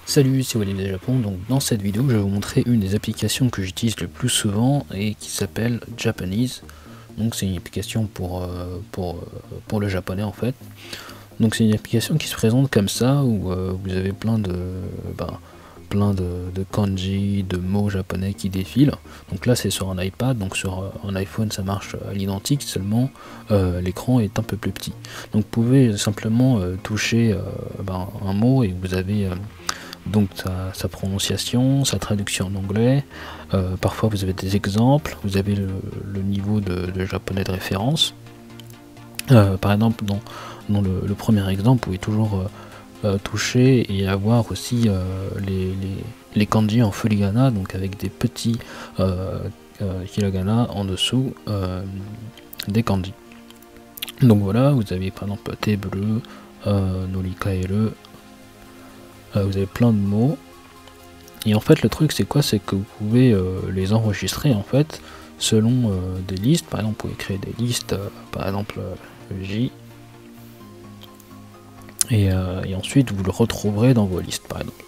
Salut, c'est Walid du Japon. Donc dans cette vidéo, je vais vous montrer une des applications que j'utilise le plus souvent et qui s'appelle Japanese. Donc c'est une application pour le japonais en fait. Donc c'est une application qui se présente comme ça où vous avez plein de kanji, de mots japonais qui défilent. Donc là c'est sur un iPad, donc sur un iPhone ça marche à l'identique, seulement l'écran est un peu plus petit. Donc vous pouvez simplement toucher un mot et vous avez donc sa prononciation, sa traduction en anglais, parfois vous avez des exemples, vous avez le niveau de japonais de référence. Par exemple dans le premier exemple, vous pouvez toujours toucher et avoir aussi les kanji en furigana, donc avec des petits hiragana en dessous des kanji. Donc voilà, vous avez par exemple thé bleu, norikaeru, vous avez plein de mots. Et en fait le truc c'est quoi, c'est que vous pouvez les enregistrer en fait selon des listes. Par exemple vous pouvez créer des listes, par exemple J, et ensuite vous le retrouverez dans vos listes par exemple.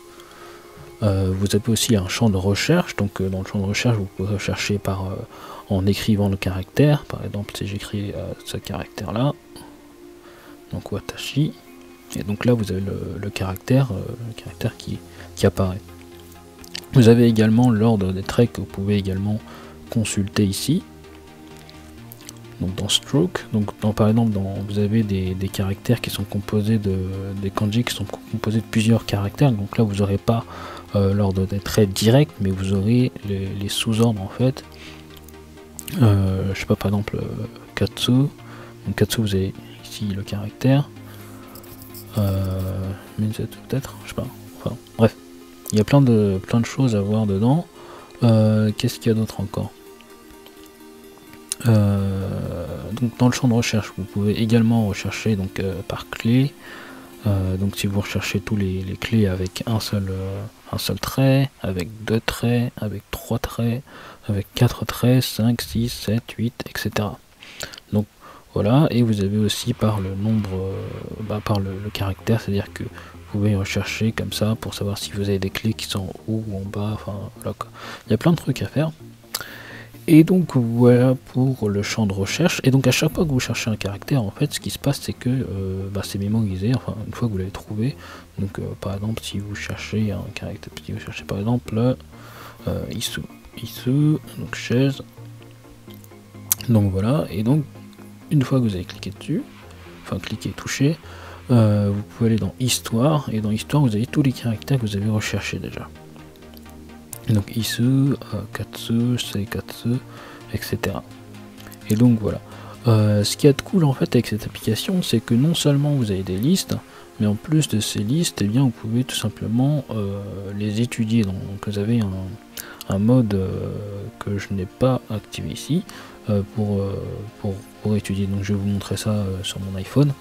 Vous avez aussi un champ de recherche, donc dans le champ de recherche vous pouvez rechercher en écrivant le caractère. Par exemple si j'écris ce caractère là, donc watashi, et donc là vous avez le caractère qui apparaît. Vous avez également l'ordre des traits que vous pouvez également consulter ici. Donc dans Stroke, donc par exemple vous avez des caractères qui sont composés des kanji qui sont composés de plusieurs caractères. Donc là vous n'aurez pas l'ordre des traits direct, mais vous aurez les sous-ordres en fait. Je sais pas, par exemple Katsu. Donc Katsu, vous avez ici le caractère. Minsetsu peut-être, je sais pas. Enfin bref, il y a plein de choses à voir dedans. Qu'est-ce qu'il y a d'autre encore? Donc dans le champ de recherche, vous pouvez également rechercher donc par clé. Donc si vous recherchez tous les clés avec un seul trait, avec 2 traits, avec 3 traits, avec 4 traits, 5, 6, 7, 8, etc. Donc voilà, et vous avez aussi par le nombre, par le caractère, c'est-à-dire que vous pouvez rechercher comme ça pour savoir si vous avez des clés qui sont en haut ou en bas, enfin voilà quoi. Il y a plein de trucs à faire. Et donc voilà pour le champ de recherche. Et donc à chaque fois que vous cherchez un caractère, en fait ce qui se passe c'est que c'est mémorisé, enfin une fois que vous l'avez trouvé. Donc par exemple si vous cherchez un caractère, si vous cherchez par exemple isu, donc chaise. Donc voilà, et donc une fois que vous avez cliqué dessus, enfin cliqué, touché, vous pouvez aller dans Histoire, et dans Histoire vous avez tous les caractères que vous avez recherchés déjà. Donc Isu, Katsu, Seikatsu, etc. Et donc voilà. Ce qu'il y a de cool en fait avec cette application, c'est que non seulement vous avez des listes, mais en plus de ces listes, eh bien, vous pouvez tout simplement les étudier. Donc vous avez un mode que je n'ai pas activé ici pour étudier. Donc je vais vous montrer ça sur mon iPhone.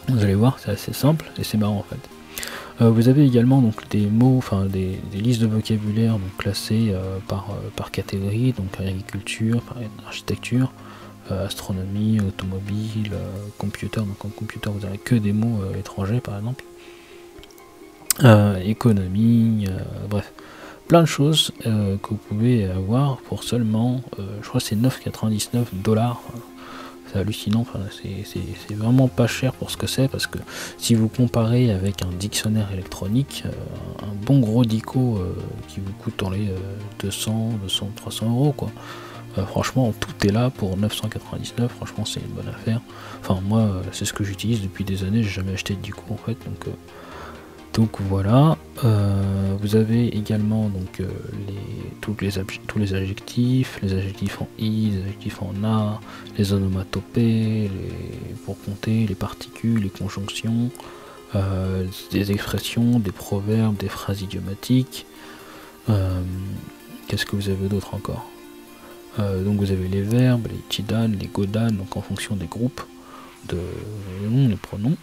Vous allez voir, c'est assez simple et c'est marrant en fait. Vous avez également donc des mots, enfin des listes de vocabulaire donc classées par catégorie, donc agriculture, par architecture, astronomie, automobile, computer. Donc en computer vous n'avez que des mots étrangers par exemple, économie, bref, plein de choses que vous pouvez avoir pour seulement, je crois que c'est 9,99 $. C'est hallucinant, enfin, c'est vraiment pas cher pour ce que c'est, parce que si vous comparez avec un dictionnaire électronique, un bon gros dico qui vous coûte dans les 200, 300 euros quoi. Franchement tout est là pour 999, franchement c'est une bonne affaire. Enfin moi c'est ce que j'utilise depuis des années, j'ai jamais acheté de dico en fait, donc voilà. Vous avez également donc tous les adjectifs en i, les adjectifs en a, les onomatopées, pour compter, les particules, les conjonctions, des expressions, des proverbes, des phrases idiomatiques. Qu'est-ce que vous avez d'autre encore? Donc vous avez les verbes, les chidan, les godan, donc en fonction des groupes de noms, les pronoms.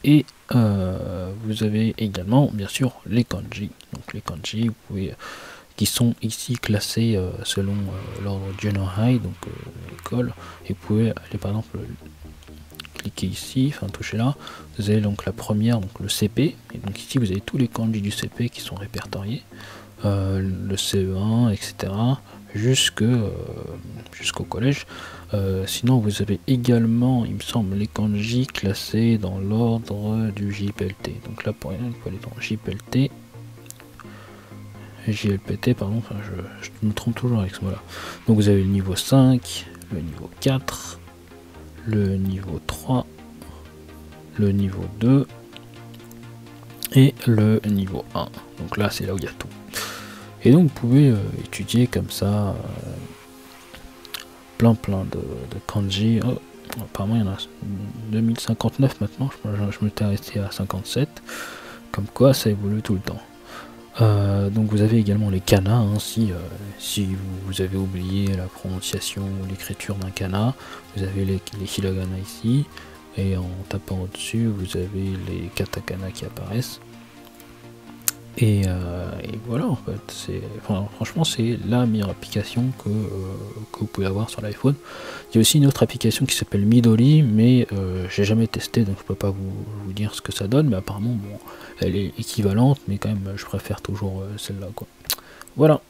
Et vous avez également bien sûr les kanji. Donc les kanji qui sont ici classés selon l'ordre Junior High, donc l'école, et vous pouvez aller par exemple cliquez ici, enfin touchez là, vous avez donc la première, donc le CP, et donc ici vous avez tous les kanji du CP qui sont répertoriés, le CE1, etc. Jusqu'au collège. Sinon vous avez également, il me semble, les kanji classés dans l'ordre du JPLT. Donc là pour rien, il faut aller dans JLPT, pardon, enfin je me trompe toujours avec ce mot là. Donc vous avez le niveau 5, le niveau 4, le niveau 3, le niveau 2 et le niveau 1. Donc là c'est là où il y a tout. Et donc vous pouvez étudier comme ça plein de kanji. Oh, apparemment il y en a 2059 maintenant, je m'étais resté à 57. Comme quoi ça évolue tout le temps. Donc vous avez également les kanas, hein, si vous avez oublié la prononciation ou l'écriture d'un kana, vous avez les hiragana ici, et en tapant au-dessus vous avez les katakana qui apparaissent. Et voilà, en fait, franchement c'est la meilleure application que vous pouvez avoir sur l'iPhone. Il y a aussi une autre application qui s'appelle Midori, mais j'ai jamais testé, donc je peux pas vous dire ce que ça donne, mais apparemment bon, elle est équivalente, mais quand même je préfère toujours celle-là, quoi. Voilà.